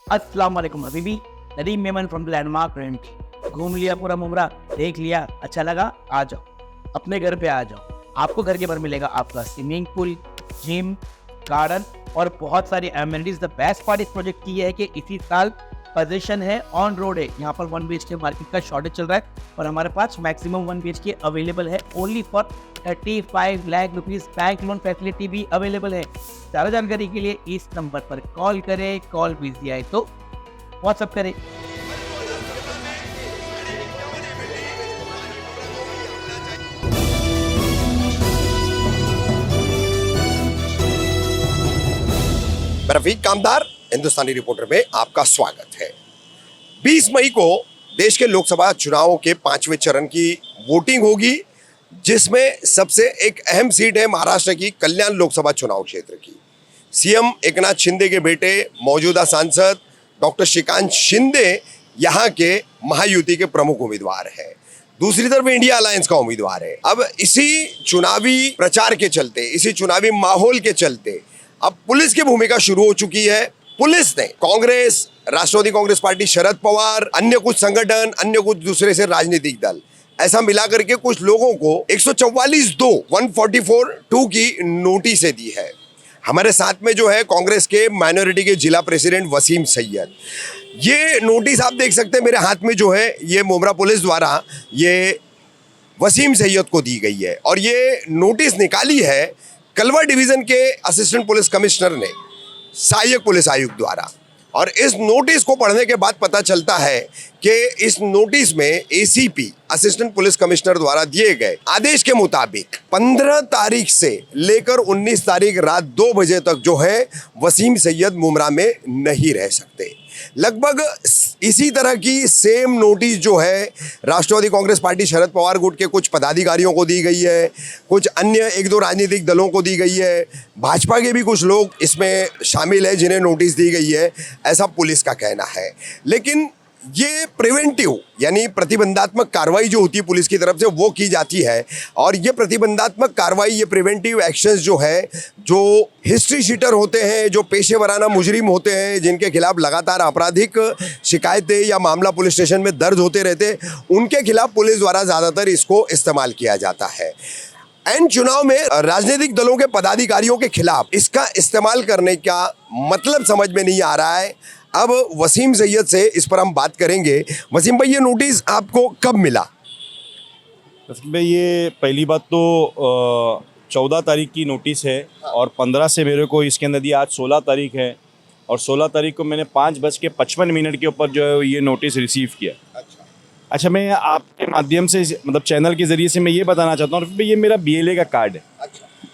अस्सलाम वालेकुम Habibi. Nadeem Memon from the landmark rent. घूम लिया पूरा मुमरा, देख लिया, अच्छा लगा, आ जाओ अपने घर पे आ जाओ। आपको घर के भर मिलेगा आपका स्विमिंग पूल, जिम, गार्डन और बहुत सारी एमिनिटीज। द बेस्ट पार्ट इस प्रोजेक्ट की है कि इसी साल पोजीशन है, ऑन रोड है। यहाँ पर 1 BHK मार्केट का शॉर्टेज चल रहा है और हमारे पास मैक्सिमम 1 BHK अवेलेबल है only for 35 lakh rupees. Bank loan facility भी अवेलेबल है। ज़्यादा जानकारी के लिए इस नंबर पर कॉल करें। कॉल बिजी आए तो व्हाट्सअप करें। मैं रफीक कामदार, हिंदुस्तानी रिपोर्टर में आपका स्वागत है। 20 मई को देश के लोकसभा चुनावों के 5वें चरण की वोटिंग होगी, जिसमें सबसे एक अहम सीट है महाराष्ट्र की कल्याण लोकसभा चुनाव क्षेत्र की। सीएम एकनाथ शिंदे के बेटे मौजूदा सांसद डॉक्टर श्रीकांत शिंदे यहाँ के महायुति के प्रमुख उम्मीदवार हैं। दूसरी तरफ इंडिया अलायंस का उम्मीदवार है। अब इसी चुनावी प्रचार के चलते, इसी चुनावी माहौल के चलते अब पुलिस की भूमिका शुरू हो चुकी है। पुलिस ने कांग्रेस, राष्ट्रवादी कांग्रेस पार्टी, शरद पवार, अन्य कुछ संगठन, अन्य कुछ दूसरे से राजनीतिक दल, ऐसा मिलाकर के कुछ लोगों को 144(2) की नोटिस दी है। हमारे साथ में जो है कांग्रेस के माइनॉरिटी के जिला प्रेसिडेंट वसीम सैयद। ये नोटिस आप देख सकते हैं मेरे हाथ में जो है, ये मुमरा पुलिस द्वारा ये वसीम सैयद को दी गई है और ये नोटिस निकाली है कलवा डिवीजन के असिस्टेंट पुलिस कमिश्नर ने सहायक पुलिस आयुक्त द्वारा। और इस नोटिस को पढ़ने के बाद पता चलता है कि इस नोटिस में एसीपी असिस्टेंट पुलिस कमिश्नर द्वारा दिए गए आदेश के मुताबिक 15 तारीख से लेकर 19 तारीख रात 2 बजे तक जो है वसीम सैयद मुमरा में नहीं रह सकते। लगभग इसी तरह की सेम नोटिस जो है राष्ट्रवादी कांग्रेस पार्टी शरद पवार गुट के कुछ पदाधिकारियों को दी गई है, कुछ अन्य 1-2 राजनीतिक दलों को दी गई है, भाजपा के भी कुछ लोग इसमें शामिल हैं जिन्हें नोटिस दी गई है, ऐसा पुलिस का कहना है। लेकिन ये प्रिवेंटिव यानी प्रतिबंधात्मक कार्रवाई जो होती है पुलिस की तरफ से वो की जाती है और ये प्रतिबंधात्मक कार्रवाई, ये प्रिवेंटिव एक्शंस जो है, जो हिस्ट्री शीटर होते हैं, जो पेशे वराना मुजरिम होते हैं, जिनके खिलाफ लगातार आपराधिक शिकायतें या मामला पुलिस स्टेशन में दर्ज होते रहते, उनके खिलाफ पुलिस द्वारा ज़्यादातर इसको इस्तेमाल किया जाता है। एंड चुनाव में राजनीतिक दलों के पदाधिकारियों के खिलाफ इसका इस्तेमाल करने का मतलब समझ में नहीं आ रहा है। अब वसीम सैयद से इस पर हम बात करेंगे। वसीम भाई, ये नोटिस आपको कब मिला? भाई, ये पहली बात तो 14 तारीख की नोटिस है और 15 से मेरे को इसके अंदर दिया। आज 16 तारीख है और 16 तारीख को मैंने 5:55 के ऊपर जो है ये नोटिस रिसीव किया। अच्छा, मैं आपके माध्यम से मतलब चैनल के ज़रिए से मैं ये बताना चाहता हूँ, ये मेरा BLA का कार्ड है।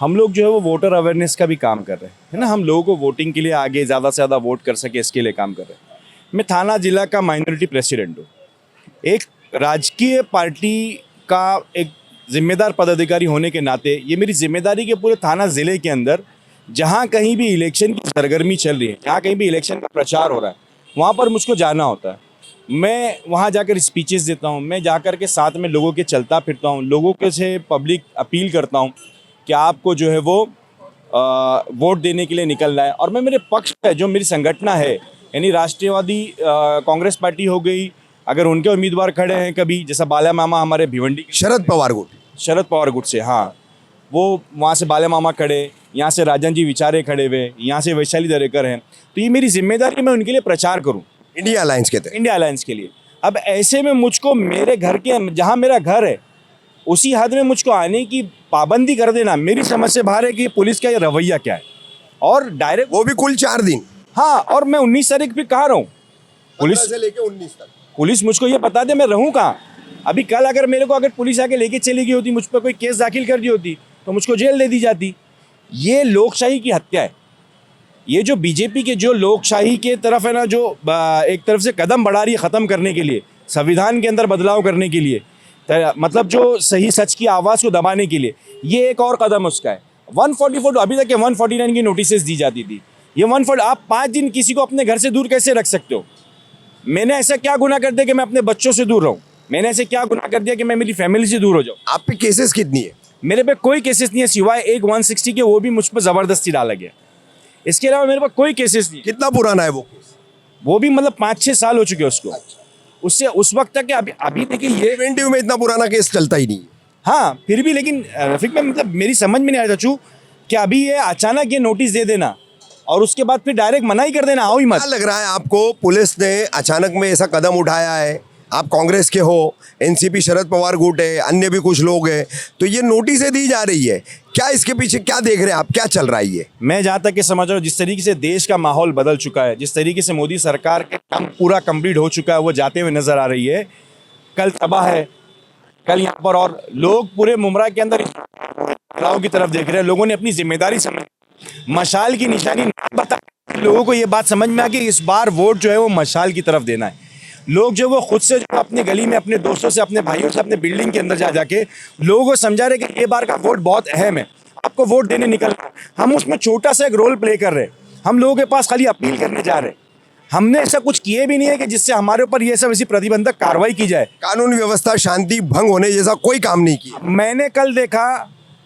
हम लोग जो है वो वोटर अवेयरनेस का भी काम कर रहे हैं, है ना। हम लोगों को वोटिंग के लिए आगे ज़्यादा से ज़्यादा वोट कर सके, इसके लिए काम कर रहे हैं। मैं थाना जिला का माइनॉरिटी प्रेसिडेंट हूँ। एक राजकीय पार्टी का एक जिम्मेदार पदाधिकारी होने के नाते ये मेरी जिम्मेदारी के पूरे थाना ज़िले के अंदर जहाँ कहीं भी इलेक्शन की सरगर्मी चल रही है, जहाँ कहीं भी इलेक्शन का प्रचार हो रहा है, वहाँ पर मुझको जाना होता है। मैं वहाँ जाकर स्पीचेस देता हूँ, मैं जाकर के साथ में लोगों के चलता फिरता हूँ, लोगों के से पब्लिक अपील करता हूँ कि आपको जो है वो वोट देने के लिए निकलना है। और मैं मेरे पक्ष पे जो मेरी संगठना है, यानी राष्ट्रवादी कांग्रेस पार्टी हो गई, अगर उनके उम्मीदवार खड़े हैं कभी, जैसा बाला मामा हमारे भिवंडी शरद पवार गुट से, हाँ, वो वहाँ से बाला मामा खड़े, यहाँ से राजन जी विचारे खड़े हुए, यहाँ से वैशाली दरेकर हैं, तो ये मेरी जिम्मेदारी, मैं उनके लिए प्रचार करूँ इंडिया अलायंस के लिए। अब ऐसे में मुझको मेरे घर के, जहाँ मेरा घर है उसी हद में मुझको आने की पाबंदी कर देना मेरी समझ से बाहर है कि पुलिस का ये रवैया क्या है। और डायरेक्ट वो भी कुल 4 दिन। हाँ, और मैं 19 तारीख पे कहाँ रहूँ? पुलिस से लेके 19 तक पुलिस मुझको ये बता दे मैं रहूँ कहाँ। अभी कल अगर मेरे को अगर पुलिस आके लेके चली गई होती, मुझ पर कोई केस दाखिल कर दी होती तो मुझको जेल दे दी जाती। ये लोकशाही की हत्या है। ये जो बीजेपी के जो लोकशाही के तरफ है ना, जो एक तरफ से कदम बढ़ा रही है ख़त्म करने के लिए, संविधान के अंदर बदलाव करने के लिए, मतलब जो सही सच की आवाज़ को दबाने के लिए, ये एक और कदम उसका है। 144 अभी तक 149 की नोटिसेस दी जाती थी। ये 140, आप 5 दिन किसी को अपने घर से दूर कैसे रख सकते हो? मैंने ऐसा क्या गुनाह कर दिया कि मैं अपने बच्चों से दूर रहूं? मैंने ऐसे क्या गुनाह कर दिया कि मैं मेरी फैमिली से दूर हो जाऊं? आप पे केसेस कितनी है? मेरे पे कोई केसेस नहीं है सिवाय एक 160 के, वो भी मुझ पर ज़बरदस्ती डाला गया। इसके अलावा मेरे पास कोई केसेस नहीं। कितना पुराना है वो केस? वो भी मतलब 5-6 साल हो चुके हैं उसको। उससे उस वक्त तक अभी अभी देखिए ये प्रिवेंटिव में इतना पुराना केस चलता ही नहीं है। हाँ फिर भी, लेकिन रफीक में मतलब मेरी समझ में नहीं आया चाचू कि अभी ये अचानक ये नोटिस दे देना और उसके बाद फिर डायरेक्ट मना ही कर देना, आओ ही मत। क्या लग रहा है आपको, पुलिस ने अचानक में ऐसा कदम उठाया है? आप कांग्रेस के हो, एनसीपी शरद पवार गुट है, अन्य भी कुछ लोग हैं, तो ये नोटिसें दी जा रही है, क्या इसके पीछे क्या देख रहे हैं आप, क्या चल रहा है ये? मैं जहाँ तक के समझ रहा हूँ जिस तरीके से देश का माहौल बदल चुका है, जिस तरीके से मोदी सरकार का काम पूरा कंप्लीट हो चुका है, वो जाते हुए नजर आ रही है। कल तबाह है, कल यहाँ पर और लोग पूरे मुमरा के अंदर बदलाव की तरफ देख रहे हैं। लोगों ने अपनी जिम्मेदारी समझ, मशाल की निशानी नहीं बता, लोगों को ये बात समझ में आ कि इस बार वोट जो है वो मशाल की तरफ देना है। लोग जो वो खुद से जो अपनी गली में अपने दोस्तों से, अपने भाइयों से, अपने बिल्डिंग के अंदर जा जाके लोगों को समझा रहे कि ये बार का वोट बहुत अहम है, आपको वोट देने निकलना है। हम उसमें छोटा सा एक रोल प्ले कर रहे हैं, हम लोगों के पास खाली अपील करने जा रहे हैं। हमने ऐसा कुछ किए भी नहीं है कि जिससे हमारे ऊपर ये सब ऐसी प्रतिबंधक कार्रवाई की जाए। कानून व्यवस्था शांति भंग होने जैसा कोई काम नहीं किया। मैंने कल देखा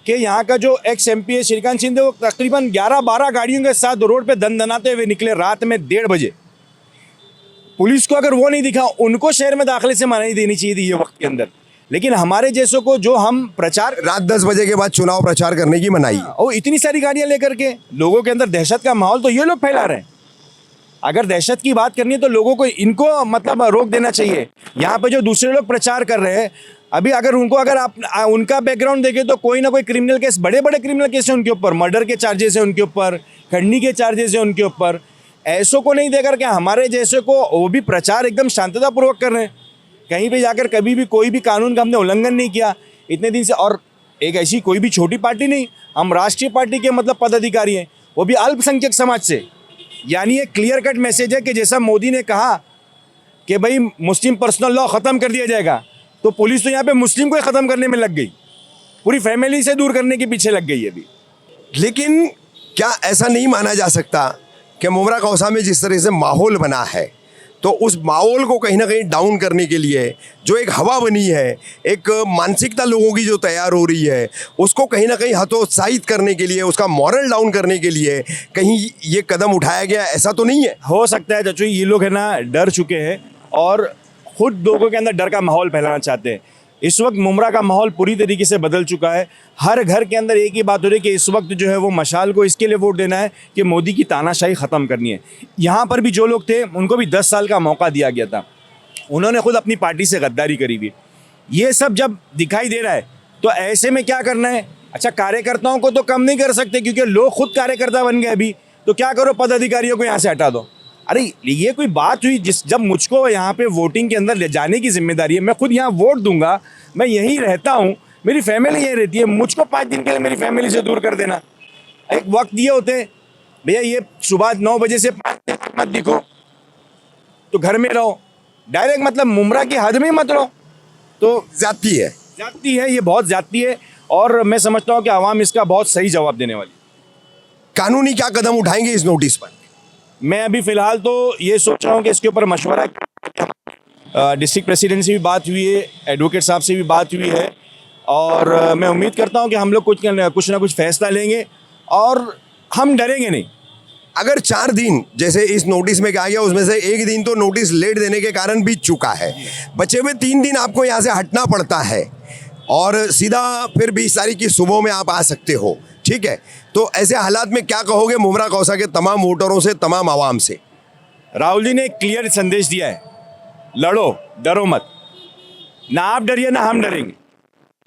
कि यहाँ का जो एक्स MP है श्रीकांत शिंदे, वो तकरीबन 11-12 गाड़ियों के साथ रोड पे दनाते हुए निकले रात में 1:30 बजे। पुलिस को अगर वो नहीं दिखा, उनको शहर में दाखिले से मनाही देनी चाहिए थी ये वक्त के अंदर। लेकिन हमारे जैसों को जो हम प्रचार, रात 10 बजे के बाद चुनाव प्रचार करने की मनाही। और इतनी सारी गाड़ियां लेकर के लोगों के अंदर दहशत का माहौल तो ये लोग फैला रहे हैं। अगर दहशत की बात करनी है तो लोगों को इनको मतलब रोक देना चाहिए। यहाँ पे जो दूसरे लोग प्रचार कर रहे हैं, अभी अगर उनको अगर आप उनका बैकग्राउंड देखें तो कोई ना कोई क्रिमिनल केस, बड़े बड़े क्रिमिनल केस है उनके ऊपर, मर्डर के चार्जेस है उनके ऊपर, खंडनी के चार्जेस है उनके ऊपर। ऐसों को नहीं देकर के हमारे जैसे को वो भी प्रचार एकदम शांततापूर्वक कर रहे हैं। कहीं पे जाकर कभी भी कोई भी कानून का हमने उल्लंघन नहीं किया इतने दिन से। और एक ऐसी कोई भी छोटी पार्टी नहीं, हम राष्ट्रीय पार्टी के मतलब पदाधिकारी हैं, वो भी अल्पसंख्यक समाज से। यानी एक क्लियर कट मैसेज है कि जैसा मोदी ने कहा कि भाई मुस्लिम पर्सनल लॉ ख़त्म कर दिया जाएगा, तो पुलिस तो यहाँ पे मुस्लिम को ही ख़त्म करने में लग गई, पूरी फैमिली से दूर करने के पीछे लग गई है अभी। लेकिन क्या ऐसा नहीं माना जा सकता कि मुमरा कौसा में जिस तरह से माहौल बना है, तो उस माहौल को कहीं ना कहीं डाउन करने के लिए जो एक हवा बनी है, एक मानसिकता लोगों की जो तैयार हो रही है, उसको कहीं ना कहीं हतोत्साहित करने के लिए, उसका मॉरल डाउन करने के लिए कहीं ये कदम उठाया गया, ऐसा तो नहीं है? हो सकता है चाचू, ये लोग है ना डर चुके हैं और खुद लोगों के अंदर डर का माहौल फैलाना चाहते हैं। इस वक्त मुमरा का माहौल पूरी तरीके से बदल चुका है। हर घर के अंदर एक ही बात हो रही है कि इस वक्त जो है वो मशाल को इसके लिए वोट देना है कि मोदी की तानाशाही ख़त्म करनी है। यहाँ पर भी जो लोग थे उनको भी 10 साल का मौका दिया गया था, उन्होंने खुद अपनी पार्टी से गद्दारी करी हुई। ये सब जब दिखाई दे रहा है तो ऐसे में क्या करना है? अच्छा, कार्यकर्ताओं को तो कम नहीं कर सकते क्योंकि लोग खुद कार्यकर्ता बन गए अभी, तो क्या करो, पदाधिकारियों को यहाँ से हटा दो। अरे ये कोई बात हुई? जब मुझको यहाँ पे वोटिंग के अंदर ले जाने की जिम्मेदारी है, मैं खुद यहाँ वोट दूंगा, मैं यहीं रहता हूँ, मेरी फैमिली यहीं रहती है, मुझको 5 दिन के लिए मेरी फैमिली से दूर कर देना। एक वक्त दिए होते भैया, ये सुबह 9 बजे से 5 बजे तक मत दिखो, तो घर में रहो, डायरेक्ट मतलब मुमरा की हद में मत रहो, तो ज्यादती है, ज्यादती है, ये बहुत ज्यादती है। और मैं समझता हूँ कि आवाम इसका बहुत सही जवाब देने वाली। कानूनी क्या कदम उठाएंगे इस नोटिस पर? मैं अभी फ़िलहाल तो ये सोच रहा हूँ कि इसके ऊपर मशवरा, डिस्ट्रिक्ट प्रेसिडेंट से भी बात हुई है, एडवोकेट साहब से भी बात हुई है, और मैं उम्मीद करता हूँ कि हम लोग कुछ ना कुछ फैसला लेंगे और हम डरेंगे नहीं। अगर 4 दिन जैसे इस नोटिस में कहा गया, उसमें से 1 दिन तो नोटिस लेट देने के कारण बीत चुका है, बचे हुए 3 दिन आपको यहाँ से हटना पड़ता है और सीधा फिर 20 तारीख की सुबह में आप आ सकते हो, ठीक है? तो ऐसे हालात में क्या कहोगे मुमरा कौसा के तमाम वोटरों से, तमाम आवाम से? राहुल जी ने एक क्लियर संदेश दिया है, लड़ो, डरो मत। ना आप डरिए ना हम डरेंगे।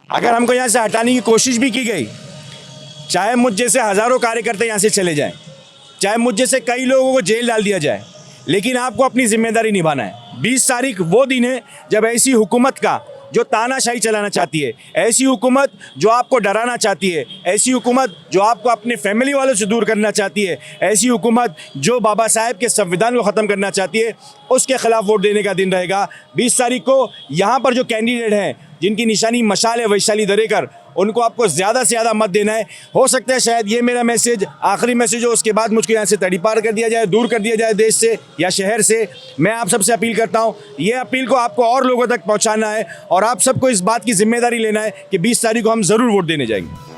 अगर हमको यहाँ से हटाने की कोशिश भी की गई, चाहे मुझ जैसे हज़ारों कार्यकर्ता यहाँ से चले जाएं, चाहे मुझ जैसे कई लोगों को जेल डाल दिया जाए, लेकिन आपको अपनी जिम्मेदारी निभाना है। 20 तारीख वो दिन है जब ऐसी हुकूमत का जो तानाशाही चलाना चाहती है, ऐसी हुकूमत जो आपको डराना चाहती है, ऐसी हुकूमत जो आपको अपने फैमिली वालों से दूर करना चाहती है, ऐसी हुकूमत जो बाबा साहेब के संविधान को ख़त्म करना चाहती है, उसके खिलाफ वोट देने का दिन रहेगा 20 तारीख को। यहाँ पर जो कैंडिडेट हैं जिनकी निशानी मशाल है, वैशाली दरेकर, उनको आपको ज़्यादा से ज़्यादा मत देना है। हो सकता है शायद ये मेरा मैसेज आखिरी मैसेज हो, उसके बाद मुझको यहाँ से तड़ीपार कर दिया जाए, दूर कर दिया जाए देश से या शहर से। मैं आप सबसे अपील करता हूँ, ये अपील को आपको और लोगों तक पहुँचाना है और आप सबको इस बात की जिम्मेदारी लेना है कि 20 तारीख को हम ज़रूर वोट देने जाएंगे।